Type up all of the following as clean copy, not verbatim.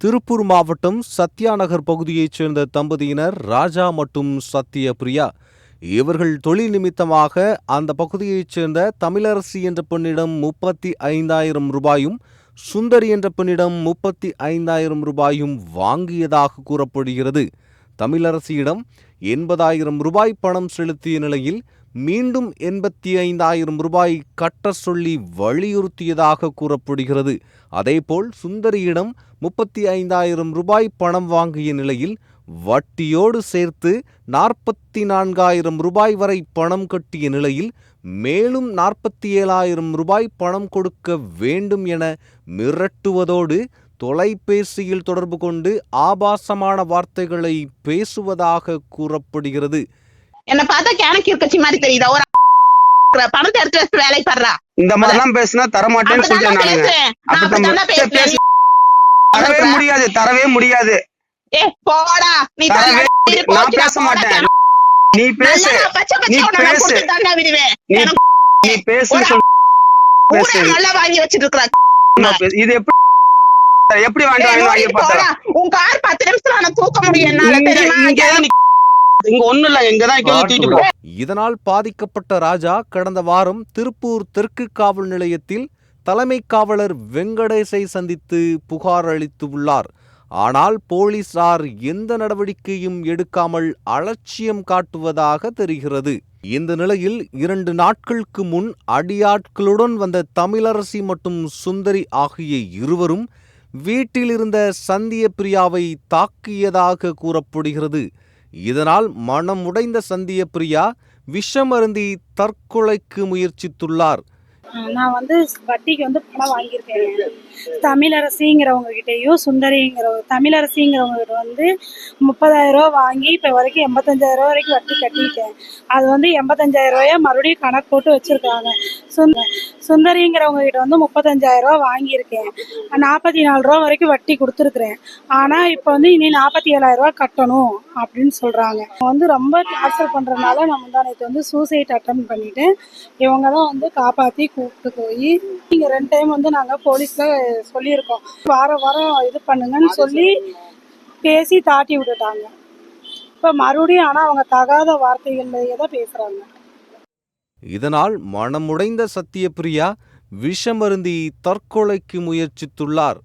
திருப்பூர் மாவட்டம் சத்யா நகர் பகுதியைச் சேர்ந்த தம்பதியினர் ராஜா மற்றும் சத்யபிரியா. இவர்கள் தொழில் நிமித்தமாக அந்த பகுதியைச் சேர்ந்த தமிழரசி என்ற பெண்ணிடம் 35,000 ரூபாயும் சுந்தரி என்ற பெண்ணிடம் 35,000 ரூபாயும் வாங்கியதாக கூறப்படுகிறது. தமிழரசியிடம் 80,000 ரூபாய் பணம் செலுத்திய நிலையில் மீண்டும் 85,000 ரூபாய் கட்ட சொல்லி வலியுறுத்தியதாக கூறப்படுகிறது. அதேபோல் சுந்தரியிடம் 35,000 ரூபாய் பணம் வாங்கிய நிலையில் வட்டியோடு சேர்த்து 44,000 ரூபாய் வரை பணம் கட்டிய நிலையில் மேலும் 47,000 ரூபாய் பணம் கொடுக்க வேண்டும் என மிரட்டுவதோடு தொலைபேசியில் தொடர்பு கொண்டு ஆபாசமான வார்த்தைகளை பேசுவதாக கூறப்படுகிறது. என்ன பார்த்தா கேனக்கி கட்சி மாதிரி தெரியுதா? ஒரு பணத்தை எடுத்து வச்சு வேலை பண்றா. இந்த மாதிரிலாம் பேசினா தரமாட்டேன்னு சொல்லிட்டேன். தரவே முடியாது. போடா நீ நான் பேச மாட்டேன். நீ பேசு. நீ பேசு. நல்லா வாங்கி வச்சிட்டு இருக்கா. இது எப்படி வாங்கி பார்த்தா உன் கார் 10 நிமிஷத்துல நான் தூக்க முடியும். இதனால் பாதிக்கப்பட்ட ராஜா கடந்த வாரம் திருப்பூர் தெற்கு காவல் நிலையத்தில் தலைமை காவலர் வெங்கடேசை சந்தித்து புகார் அளித்துள்ளார். ஆனால் போலீசார் எந்த நடவடிக்கையும் எடுக்காமல் அலட்சியம் காட்டுவதாக தெரிகிறது. இந்த நிலையில் 2 நாட்களுக்கு முன் அடியாட்களுடன் வந்த தமிழரசி மற்றும் சுந்தரி ஆகிய இருவரும் வீட்டில் இருந்த சந்தியபிரியாவை தாக்கியதாக கூறப்படுகிறது. இதனால் மனம் உடைந்த சந்தியபிரியா விஷம் அருந்தி தற்கொலைக்கு முயற்சித்துள்ளார். நான் வட்டிக்கு பணம் வாங்கியிருக்கேன். தமிழரசிங்கிறவங்க கிட்டேயும் தமிழரசிங்கிறவங்க கிட்ட 30,000 ரூபா வாங்கி இப்போ வரைக்கும் 85,000 ரூபா வரைக்கும் வட்டி கட்டிட்டேன். அது 85,000 ரூபாய மறுபடியும் கணக்கு போட்டு வச்சிருக்காங்க. சுந்தரிங்கிறவங்க கிட்ட 35,000 ரூபா வாங்கியிருக்கேன். 44 ரூபா வரைக்கும் வட்டி கொடுத்துருக்குறேன். ஆனால் இப்போ இனி 47,000 ரூபா கட்டணும் அப்படின்னு சொல்றாங்க. ரொம்ப டார்ச்சர் பண்றதுனால நான் முந்தானேத்து சூசைட் அட்டம் பண்ணிட்டேன். இவங்க தான் காப்பாற்றி கூப்பிட்டு போய் இங்கே 2 டைம் நாங்கள் போலீஸில் சொல்லியிருக்கோம். வாரம் இது பண்ணுங்கன்னு சொல்லி பேசி தாட்டி விட்டுட்டாங்க. இப்போ மறுபடியும் ஆனால் அவங்க தகாத வார்த்தைகள்லையே தான் பேசுகிறாங்க. இதனால் மனமுடைந்த சத்யபிரியா விஷமருந்தி தற்கொலைக்கு முயற்சித்துள்ளார்.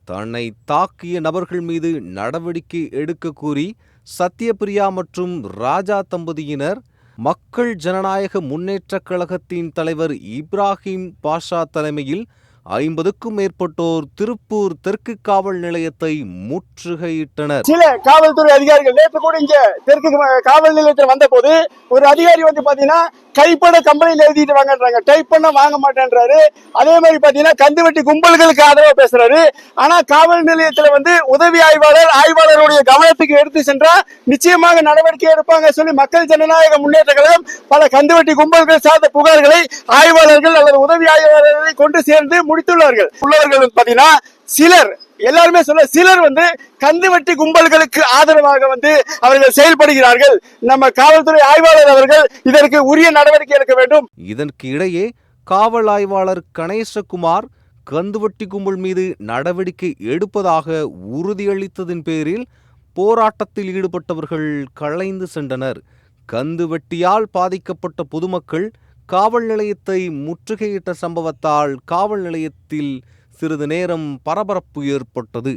தன்னை தாக்கிய நபர்கள் மீது நடவடிக்கை எடுக்க கூறி சத்யபிரியா மற்றும் ராஜா தம்பதியினர் மக்கள் ஜனநாயக முன்னேற்றக் கழகத்தின் தலைவர் இப்ராஹிம் பாஷா தலைமையில் 50க்கும் மேற்பட்டோர் திருப்பூர் தெற்கு காவல் நிலையத்தை முற்றுகையிட்டனர். சில காவல்துறை அதிகாரிகள் நேற்று கூட இங்க தெற்கு காவல் நிலையத்தில் வந்த போது ஒரு அதிகாரி பாத்தீங்கன்னா கைப்பட கம்பெனியில் எழுதிட்டு வாங்கன்றாங்க, டைப் பண்ண வாங்க மாட்டேன்றாரு. அதே மாதிரி பாத்தீங்கன்னா கந்துவட்டி கும்பல்களுக்கு ஆதரவா பேசுறாரு. ஆனா காவல் நிலையத்துல உதவி ஆய்வாளருடைய கவனத்துக்கு எடுத்து சென்றா நிச்சயமாக நடவடிக்கை எடுப்பாங்க சொல்லி மக்கள் ஜனநாயக முன்னேற்ற கழகம் பல கந்துவட்டி கும்பல்கள் சார்ந்த புகார்களை ஆய்வாளர்கள் அல்லது உதவி ஆய்வாளர்களை கொண்டு சேர்ந்து முடித்துள்ளார்கள். உள்ளவர்கள் பாத்தீங்கன்னா சிலர் எல்லாருமே சிலர் கந்துவட்டி கும்பல்களுக்கு ஆதரவாக அவர்கள் செயல்படுகிறார்கள். நம்ம காவல்துறை ஆய்வாளர் அவர்கள் இதற்கு உரிய நடவடிக்கை எடுக்க வேண்டும். இதற்கு இடையே காவல் ஆய்வாளர் கணேசகுமார் கந்துவட்டி கும்பல் மீது நடவடிக்கை எடுப்பதாக உறுதியளித்ததின் பேரில் போராட்டத்தில் ஈடுபட்டவர்கள் கலைந்து சென்றனர். கந்துவட்டியால் பாதிக்கப்பட்ட பொதுமக்கள் காவல் நிலையத்தை முற்றுகையிட்ட சம்பவத்தால் காவல் நிலையத்தில் சிறிது நேரம் பரபரப்பு ஏற்பட்டது.